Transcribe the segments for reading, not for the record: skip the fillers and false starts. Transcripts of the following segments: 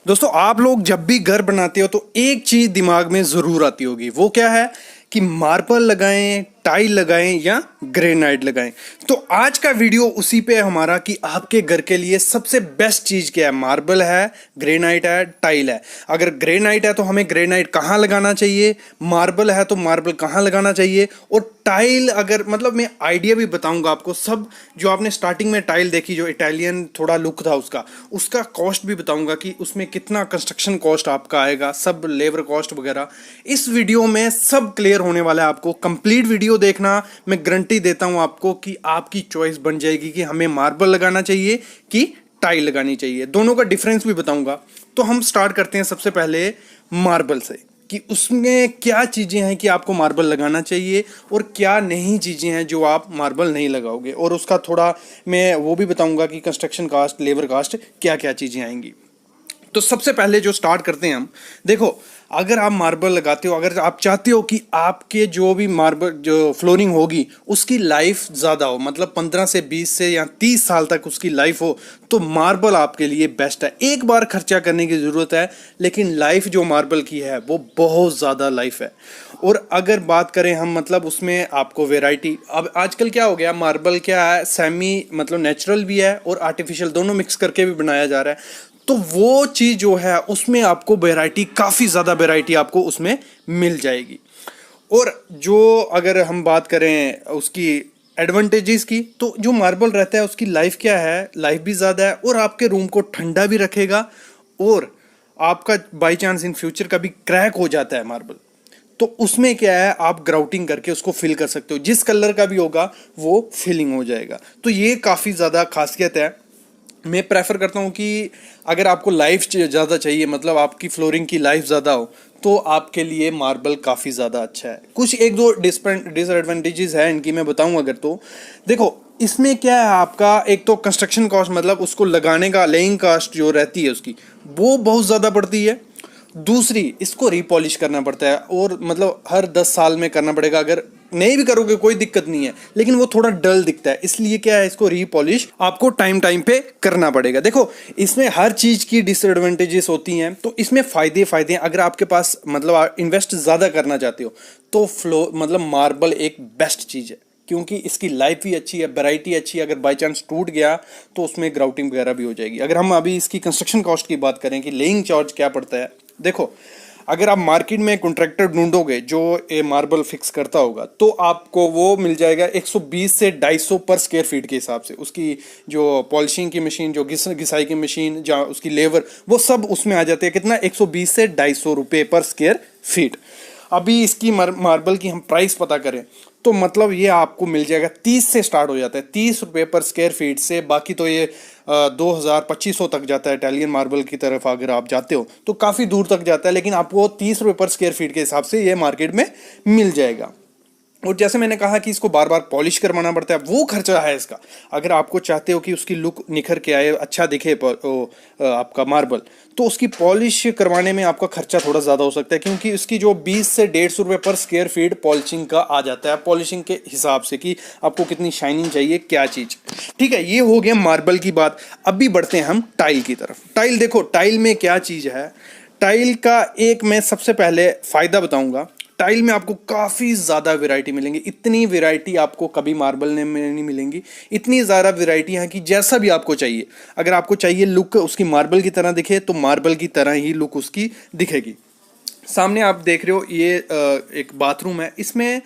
दोस्तों आप लोग जब भी घर बनाते हो तो एक चीज दिमाग में जरूर आती होगी। वो क्या है कि मार्बल लगाएं, टाइल लगाएं या ग्रेनाइट लगाएं। तो आज का वीडियो उसी पे है हमारा कि आपके घर के लिए सबसे बेस्ट चीज क्या है। मार्बल है, ग्रेनाइट है, टाइल है। अगर ग्रेनाइट है तो हमें ग्रेनाइट कहाँ लगाना चाहिए, मार्बल है तो मार्बल कहाँ लगाना चाहिए, और टाइल अगर मतलब मैं आइडिया भी बताऊंगा आपको। सब जो आपने स्टार्टिंग में टाइल देखी, जो इटालियन थोड़ा लुक था उसका कॉस्ट भी बताऊंगा कि उसमें कितना कंस्ट्रक्शन कॉस्ट आपका आएगा, सब लेबर कॉस्ट वगैरह। इस वीडियो में सब क्लियर होने वाला है। आपको कंप्लीट वीडियो देखना, मैं गारंटी देता हूं आपको कि आपकी चॉइस बन जाएगी कि हमें मार्बल लगाना चाहिए कि टाइल लगानी चाहिए। दोनों का डिफरेंस भी बताऊंगा। तो हम स्टार्ट करते हैं सबसे पहले मार्बल से कि उसमें क्या चीज़ें हैं कि आपको मार्बल लगाना चाहिए और क्या नहीं चीज़ें हैं जो आप मार्बल नहीं लगाओगे, और उसका थोड़ा मैं वो भी बताऊंगा कि कंस्ट्रक्शन कास्ट, लेबर कास्ट, क्या क्या चीज़ें आएंगी। तो सबसे पहले जो स्टार्ट करते हैं हम, देखो अगर आप मार्बल लगाते हो, अगर आप चाहते हो कि आपके जो भी मार्बल जो फ्लोरिंग होगी उसकी लाइफ ज़्यादा हो, मतलब 15 से 20 से या 30 साल तक उसकी लाइफ हो, तो मार्बल आपके लिए बेस्ट है। एक बार खर्चा करने की ज़रूरत है, लेकिन लाइफ जो मार्बल की है वो बहुत ज़्यादा लाइफ है। और अगर बात करें हम, मतलब उसमें आपको वेराइटी, अब आजकल क्या हो गया, मार्बल क्या है, सेमी मतलब नेचुरल भी है और आर्टिफिशियल, दोनों मिक्स करके भी बनाया जा रहा है। तो वो चीज़ जो है उसमें आपको वैरायटी, काफ़ी ज़्यादा वैरायटी आपको उसमें मिल जाएगी। और जो अगर हम बात करें उसकी एडवांटेजेस की, तो जो मार्बल रहता है उसकी लाइफ क्या है, लाइफ भी ज़्यादा है और आपके रूम को ठंडा भी रखेगा। और आपका बाई चांस इन फ्यूचर कभी क्रैक हो जाता है मार्बल, तो उसमें क्या है, आप ग्राउटिंग करके उसको फिल कर सकते हो, जिस कलर का भी होगा वो फिलिंग हो जाएगा। तो ये काफ़ी ज़्यादा खासियत है। मैं प्रेफर करता हूँ कि अगर आपको लाइफ ज़्यादा चाहिए, मतलब आपकी फ्लोरिंग की लाइफ ज़्यादा हो, तो आपके लिए मार्बल काफ़ी ज़्यादा अच्छा है। कुछ एक दो डिसएडवांटेजेस हैं इनकी मैं बताऊँ अगर, तो देखो इसमें क्या है, आपका एक तो कंस्ट्रक्शन कॉस्ट, मतलब उसको लगाने का लेइंग कास्ट जो रहती है उसकी, वो बहुत ज़्यादा पड़ती है। दूसरी, इसको रीपॉलिश करना पड़ता है, और मतलब हर 10 साल में करना पड़ेगा। अगर नहीं भी करोगे कोई दिक्कत नहीं है, लेकिन वो थोड़ा डल दिखता है, इसलिए क्या है, इसको रीपॉलिश आपको टाइम टाइम पे करना पड़ेगा। देखो इसमें हर चीज की डिसएडवांटेजेस होती हैं, तो इसमें फायदे हैं। अगर आपके पास मतलब आप इन्वेस्ट ज्यादा करना चाहते हो, तो फ्लो मतलब मार्बल एक बेस्ट चीज है, क्योंकि इसकी लाइफ भी अच्छी है, वैरायटी अच्छी है। अगर बाई चांस टूट गया तो उसमें ग्राउटिंग वगैरह भी हो जाएगी। अगर हम अभी इसकी कंस्ट्रक्शन कॉस्ट की बात करें कि लेइंग चार्ज क्या पड़ता है, देखो अगर आप मार्केट में कॉन्ट्रैक्टर ढूंढोगे जो ये मार्बल फिक्स करता होगा, तो आपको वो मिल जाएगा 120 से 250 पर स्क्वायर फीट के हिसाब से। उसकी जो पॉलिशिंग की मशीन, जो घिसाई की मशीन, जहाँ उसकी लेबर, वो सब उसमें आ जाते हैं। कितना, 120 से 250 रुपये पर स्क्वायर फीट। अभी इसकी मार्बल की हम प्राइस पता करें तो मतलब ये आपको मिल जाएगा 30 से स्टार्ट हो जाता है, 30 रुपये पर स्क्वायर फीट से। बाकी तो ये 2000-2500 तक जाता है। इटालियन मार्बल की तरफ अगर आप जाते हो तो काफ़ी दूर तक जाता है, लेकिन आपको 30 रुपये पर स्क्वायर फीट के हिसाब से ये मार्केट में मिल जाएगा। और जैसे मैंने कहा कि इसको बार बार पॉलिश करवाना पड़ता है, वो खर्चा है इसका। अगर आपको चाहते हो कि उसकी लुक निखर के आए, अच्छा दिखे आपका मार्बल, तो उसकी पॉलिश करवाने में आपका खर्चा थोड़ा ज़्यादा हो सकता है, क्योंकि उसकी जो 20 से 150 रुपये पर स्क्वायर फीट पॉलिशिंग का आ जाता है, पॉलिशिंग के हिसाब से कि आपको कितनी शाइनिंग चाहिए, क्या चीज़। ठीक है, ये हो गया मार्बल की बात। अभी बढ़ते हैं हम टाइल की तरफ। टाइल, देखो टाइल में क्या चीज़ है। टाइल का एक मैं सबसे पहले फ़ायदा बताऊंगा। टाइल में आपको काफ़ी ज़्यादा वैरायटी मिलेंगी। इतनी वैरायटी आपको कभी मार्बल में नहीं मिलेंगी। इतनी ज़्यादा वैरायटी है कि जैसा भी आपको चाहिए, अगर आपको चाहिए लुक उसकी मार्बल की तरह दिखे, तो मार्बल की तरह ही लुक उसकी दिखेगी। सामने आप देख रहे हो ये एक बाथरूम है, इसमें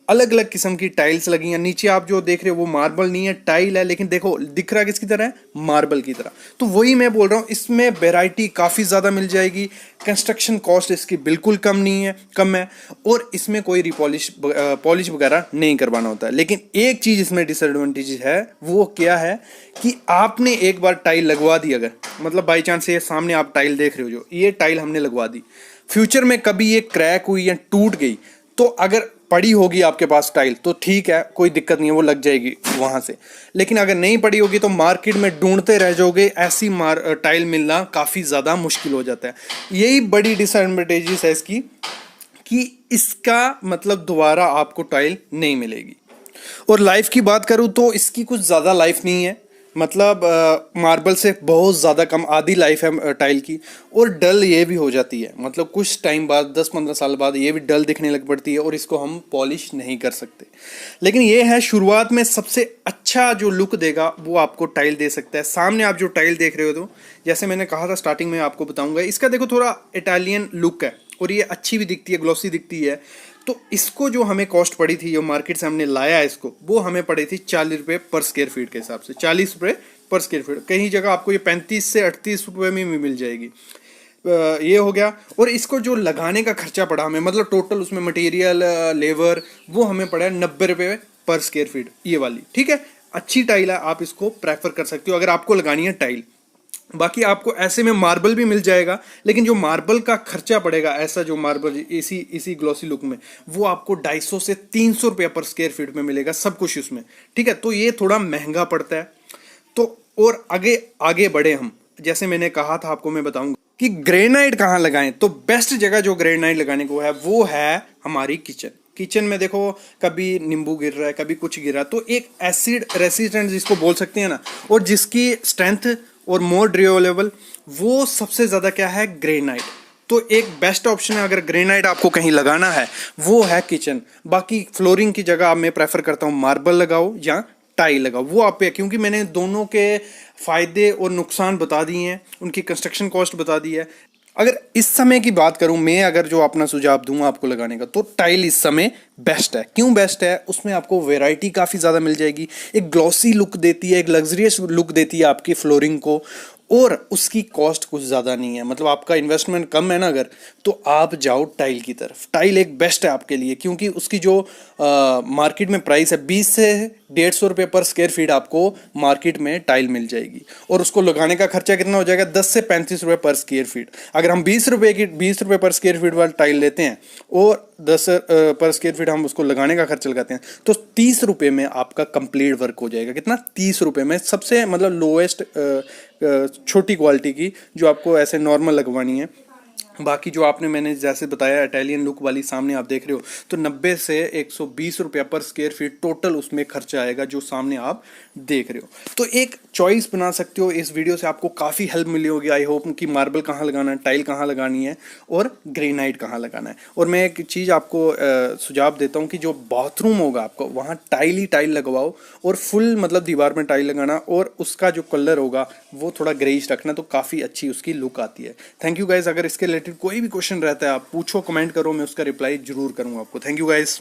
अलग अलग किस्म की टाइल्स लगी हैं। नीचे आप जो देख रहे हो वो मार्बल नहीं है, टाइल है, लेकिन देखो दिख रहा है किसकी तरह है, मार्बल की तरह। तो वही मैं बोल रहा हूँ, इसमें वैरायटी काफ़ी ज़्यादा मिल जाएगी। कंस्ट्रक्शन कॉस्ट इसकी बिल्कुल कम नहीं है, कम है। और इसमें कोई पॉलिश वगैरह नहीं करवाना होता है। लेकिन एक चीज़ इसमें डिसएडवांटेज है, वो क्या है कि आपने एक बार टाइल लगवा दी, अगर मतलब बाई चांस ये सामने आप टाइल देख रहे हो, जो ये टाइल हमने लगवा दी, फ्यूचर में कभी ये क्रैक हुई या टूट गई, तो अगर पड़ी होगी आपके पास टाइल तो ठीक है, कोई दिक्कत नहीं है, वो लग जाएगी वहां से। लेकिन अगर नहीं पड़ी होगी तो मार्केट में ढूंढते रह जाओगे, ऐसी टाइल मिलना काफ़ी ज़्यादा मुश्किल हो जाता है। यही बड़ी डिसएडवांटेजेस है इसकी, कि इसका मतलब दोबारा आपको टाइल नहीं मिलेगी। और लाइफ की बात करूँ तो इसकी कुछ ज़्यादा लाइफ नहीं है। मतलब मार्बल से बहुत ज़्यादा कम, आधी लाइफ है टाइल की। और डल ये भी हो जाती है, मतलब कुछ टाइम बाद 10-15 साल बाद ये भी डल दिखने लग पड़ती है और इसको हम पॉलिश नहीं कर सकते। लेकिन ये है शुरुआत में सबसे अच्छा जो लुक देगा वो आपको टाइल दे सकता है। सामने आप जो टाइल देख रहे हो, तो जैसे मैंने कहा था स्टार्टिंग में आपको बताऊंगा, इसका देखो थोड़ा इटालियन लुक है और ये अच्छी भी दिखती है, ग्लॉसी दिखती है। तो इसको जो हमें कॉस्ट पड़ी थी, जो मार्केट से हमने लाया है इसको, वो हमें पड़ी थी 40 रुपये पर स्क्वायर फीट के हिसाब से। 40 रुपये पर स्क्वायर फीट, कहीं जगह आपको ये 35 से 38 रुपये में भी मिल जाएगी। ये हो गया। और इसको जो लगाने का खर्चा पड़ा हमें, मतलब टोटल उसमें मटेरियल, लेबर, वो हमें पड़ा है 90 रुपये पर स्क्वायर फीट, ये वाली। ठीक है, अच्छी टाइल है, आप इसको प्रेफर कर सकते हो अगर आपको लगानी है टाइल। बाकी आपको ऐसे में मार्बल भी मिल जाएगा, लेकिन जो मार्बल का खर्चा पड़ेगा, ऐसा जो मार्बल इसी इसी ग्लॉसी लुक में, वो आपको 250 से 300 रुपया पर स्क्वायर फीट में मिलेगा, सब कुछ उसमें। ठीक है, तो ये थोड़ा महंगा पड़ता है। तो और आगे आगे बढ़े हम, जैसे मैंने कहा था आपको, मैं बताऊंगा कि ग्रेनाइट कहाँ लगाएं। तो बेस्ट जगह जो ग्रेनाइट लगाने को है वो है हमारी किचन। किचन में देखो, कभी नींबू गिर रहा है, कभी कुछ गिर रहा है, तो एक एसिड रेसिस्टेंट जिसको बोल सकते हैं ना, और जिसकी स्ट्रेंथ और मोर ड्यूरेबल, वो सबसे ज़्यादा क्या है, ग्रेनाइट। तो एक बेस्ट ऑप्शन है अगर ग्रेनाइट आपको कहीं लगाना है, वो है किचन। बाकी फ्लोरिंग की जगह मैं प्रेफर करता हूँ मार्बल लगाओ या टाइल लगाओ, वो आप पे, क्योंकि मैंने दोनों के फायदे और नुकसान बता दिए हैं, उनकी कंस्ट्रक्शन कॉस्ट बता दी है। अगर इस समय की बात करूं मैं, अगर जो अपना सुझाव दूंगा आपको लगाने का, तो टाइल इस समय बेस्ट है। क्यों बेस्ट है? उसमें आपको वैरायटी काफ़ी ज़्यादा मिल जाएगी, एक ग्लॉसी लुक देती है, एक लग्जरियस लुक देती है आपकी फ्लोरिंग को, और उसकी कॉस्ट कुछ ज़्यादा नहीं है। मतलब आपका इन्वेस्टमेंट कम है ना अगर, तो आप जाओ टाइल की तरफ। टाइल एक बेस्ट है आपके लिए, क्योंकि उसकी जो मार्केट में प्राइस है 20 से 150 रुपये पर स्क्वायर फीट आपको मार्केट में टाइल मिल जाएगी। और उसको लगाने का खर्चा कितना हो जाएगा, 10 से 35 रुपये पर स्क्वायर फीट। अगर हम 20 रुपये पर स्क्वायर फीट वाली टाइल लेते हैं और 10 पर स्क्वायर फीट हम उसको लगाने का खर्चा लगाते हैं, तो 30 रुपये में आपका कंप्लीट वर्क हो जाएगा। कितना? 30 रुपये में, सबसे मतलब लोएस्ट छोटी क्वालिटी की, जो आपको ऐसे नॉर्मल लगवानी है। बाकी जो आपने, मैंने जैसे बताया इटालियन लुक वाली सामने आप देख रहे हो, तो 90 से 120 रुपया पर स्क्वायर फीट टोटल उसमें खर्चा आएगा, जो सामने आप देख रहे हो। तो एक चॉइस बना सकते हो। इस वीडियो से आपको काफ़ी हेल्प मिली होगी, आई होप, कि मार्बल कहाँ लगाना है, टाइल कहाँ लगानी है और ग्रेनाइट कहाँ लगाना है। और मैं एक चीज़ आपको सुझाव देता हूँ कि जो बाथरूम होगा आपको, वहाँ टाइल ही टाइल लगवाओ, और फुल मतलब दीवार में टाइल लगाना, और उसका जो कलर होगा वो थोड़ा ग्रेइश रखना, तो काफ़ी अच्छी उसकी लुक आती है। Thank you guys. अगर इसके रिलेटेड कोई भी क्वेश्चन रहता है, आप पूछो, कमेंट करो, मैं उसका रिप्लाई जरूर करूँगा आपको। Thank you guys.